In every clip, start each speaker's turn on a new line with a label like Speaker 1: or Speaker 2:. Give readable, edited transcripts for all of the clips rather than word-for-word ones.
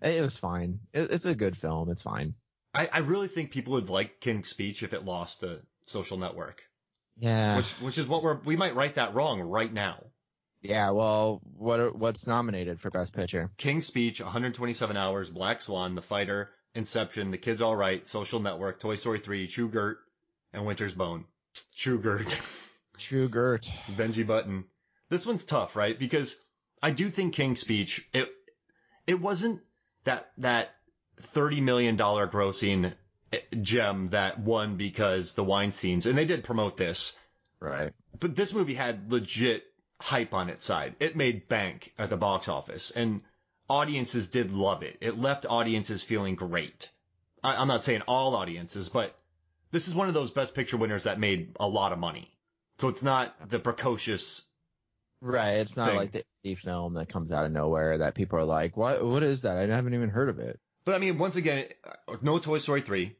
Speaker 1: It was fine. It's a good film. It's fine.
Speaker 2: I really think people would like King's Speech if it lost to Social Network.
Speaker 1: Yeah.
Speaker 2: Which is what we might write that wrong right now.
Speaker 1: Yeah. Well, what's nominated for Best Picture?
Speaker 2: King's Speech, 127 Hours, Black Swan, The Fighter, Inception, The Kid's All Right, Social Network, Toy Story 3, True Grit, and Winter's Bone. True Grit.
Speaker 1: True Grit.
Speaker 2: Benji Button. This one's tough, right? Because I do think King's Speech, it wasn't that $30 million grossing gem that won because the Weinsteins, and they did promote this.
Speaker 1: Right.
Speaker 2: But this movie had legit hype on its side. It made bank at the box office, and audiences did love it. It left audiences feeling great. I'm not saying all audiences, but this is one of those Best Picture winners that made a lot of money. So it's not the precocious.
Speaker 1: Right. It's not
Speaker 2: thing.
Speaker 1: like the indie film that comes out of nowhere that people are like, what is that? I haven't even heard of it.
Speaker 2: But I mean, once again, no Toy Story 3.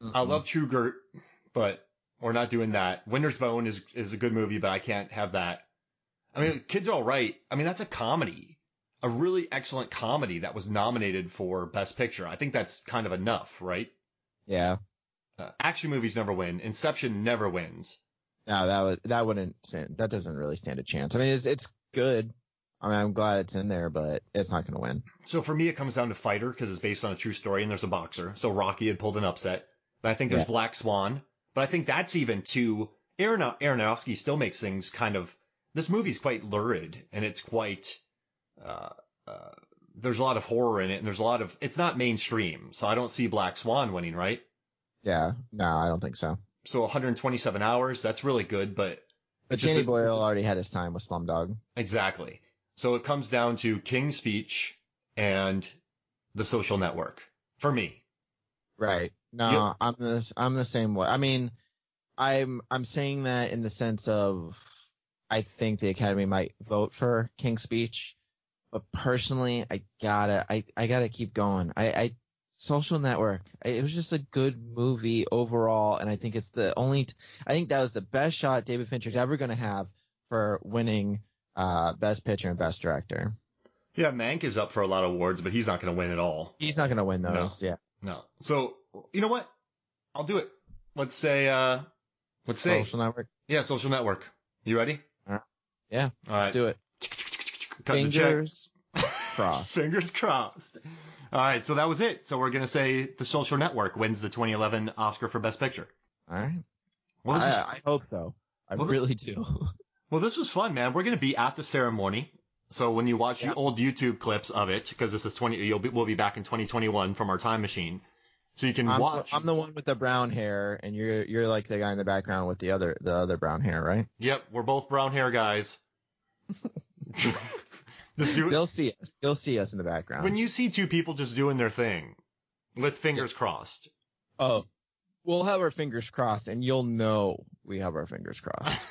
Speaker 1: Mm-mm.
Speaker 2: I love True Grit, but we're not doing that. Winter's Bone is a good movie, but I can't have that. I mean, Kids Are All Right. I mean, that's a comedy, a really excellent comedy that was nominated for Best Picture. I think that's kind of enough, right?
Speaker 1: Yeah.
Speaker 2: Action movies never win. Inception never wins.
Speaker 1: No, that doesn't really stand a chance. I mean, it's good. I mean, I'm glad it's in there, but it's not going to win.
Speaker 2: So for me, it comes down to Fighter because it's based on a true story and there's a boxer. So Rocky had pulled an upset. But I think there's Black Swan. But I think that's even too. Aronofsky still makes things kind of. This movie's quite lurid and it's quite. There's a lot of horror in it and there's a lot of. It's not mainstream. So I don't see Black Swan winning, right?
Speaker 1: Yeah. No, I don't think so.
Speaker 2: So 127 hours, that's really good, but.
Speaker 1: But Danny Boyle already had his time with Slumdog.
Speaker 2: Exactly. So it comes down to King's Speech and The Social Network for me.
Speaker 1: Right. No, yep. I'm the same way. I mean, I'm saying that in the sense of I think the Academy might vote for King's Speech, but personally, I gotta keep going. Social Network. It was just a good movie overall, and I think it's I think that was the best shot David Fincher's ever going to have for winning Best Picture and Best Director.
Speaker 2: Yeah, Mank is up for a lot of awards, but he's not going to win at all.
Speaker 1: He's not going to win those.
Speaker 2: No.
Speaker 1: Yeah.
Speaker 2: No. So you know what? I'll do it. Let's say.
Speaker 1: Social Network.
Speaker 2: Yeah, Social Network. You ready?
Speaker 1: Yeah.
Speaker 2: All right.
Speaker 1: Let's do it. Fingers crossed.
Speaker 2: Fingers crossed. All right, so that was it. So we're going to say The Social Network wins the 2011 Oscar for Best Picture.
Speaker 1: All right.
Speaker 2: Well,
Speaker 1: I hope so. I really do.
Speaker 2: Well, this was fun, man. We're going to be at the ceremony. So when you watch the old YouTube clips of it, because this is we'll be back in 2021 from our time machine. So you can watch.
Speaker 1: I'm the one with the brown hair, and you're like the guy in the background with the other brown hair, right?
Speaker 2: Yep, we're both brown hair guys.
Speaker 1: They'll see us. You'll see us in the background.
Speaker 2: When you see two people just doing their thing, with fingers crossed.
Speaker 1: Oh, we'll have our fingers crossed, and you'll know we have our fingers crossed.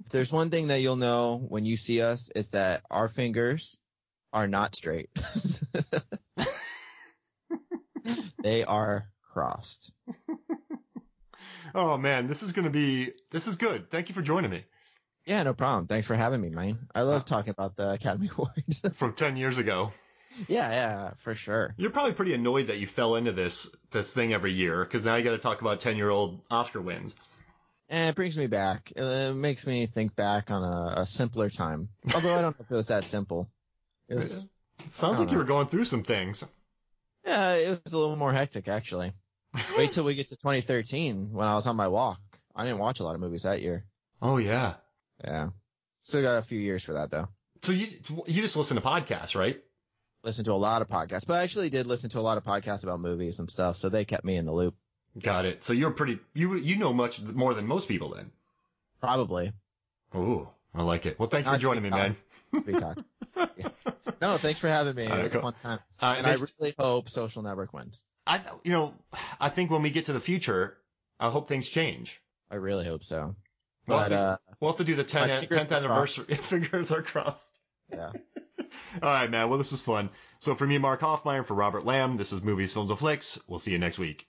Speaker 1: If there's one thing that you'll know when you see us, it's that our fingers are not straight. They are crossed.
Speaker 2: Oh man, this is good. Thank you for joining me.
Speaker 1: Yeah, no problem. Thanks for having me, man. I love talking about the Academy Awards.
Speaker 2: From 10 years ago.
Speaker 1: Yeah, for sure.
Speaker 2: You're probably pretty annoyed that you fell into this thing every year, because now you got to talk about 10-year-old Oscar wins.
Speaker 1: And it brings me back. It makes me think back on a simpler time. Although I don't know if it was that simple.
Speaker 2: It sounds like you were going through some things.
Speaker 1: Yeah, it was a little more hectic, actually. Wait till we get to 2013 when I was on my walk. I didn't watch a lot of movies that year.
Speaker 2: Oh, yeah.
Speaker 1: Yeah. Still got a few years for that, though.
Speaker 2: So you just listen to podcasts, right?
Speaker 1: Listen to a lot of podcasts. But I actually did listen to a lot of podcasts about movies and stuff, so they kept me in the loop.
Speaker 2: Got it. So you're you know much more than most people then.
Speaker 1: Probably.
Speaker 2: Ooh, I like it. Well, thanks for joining me, man.
Speaker 1: Sweet talk. Yeah. No, thanks for having me. It was a fun time. And I really hope Social Network wins.
Speaker 2: I think when we get to the future, I hope things change.
Speaker 1: I really hope so.
Speaker 2: We'll have to do the 10th anniversary. Fingers are crossed.
Speaker 1: Yeah.
Speaker 2: All right, man. Well, this was fun. So for me, Mark Hoffmeyer, for Robert Lamb, this is Movies, Films, and Flicks. We'll see you next week.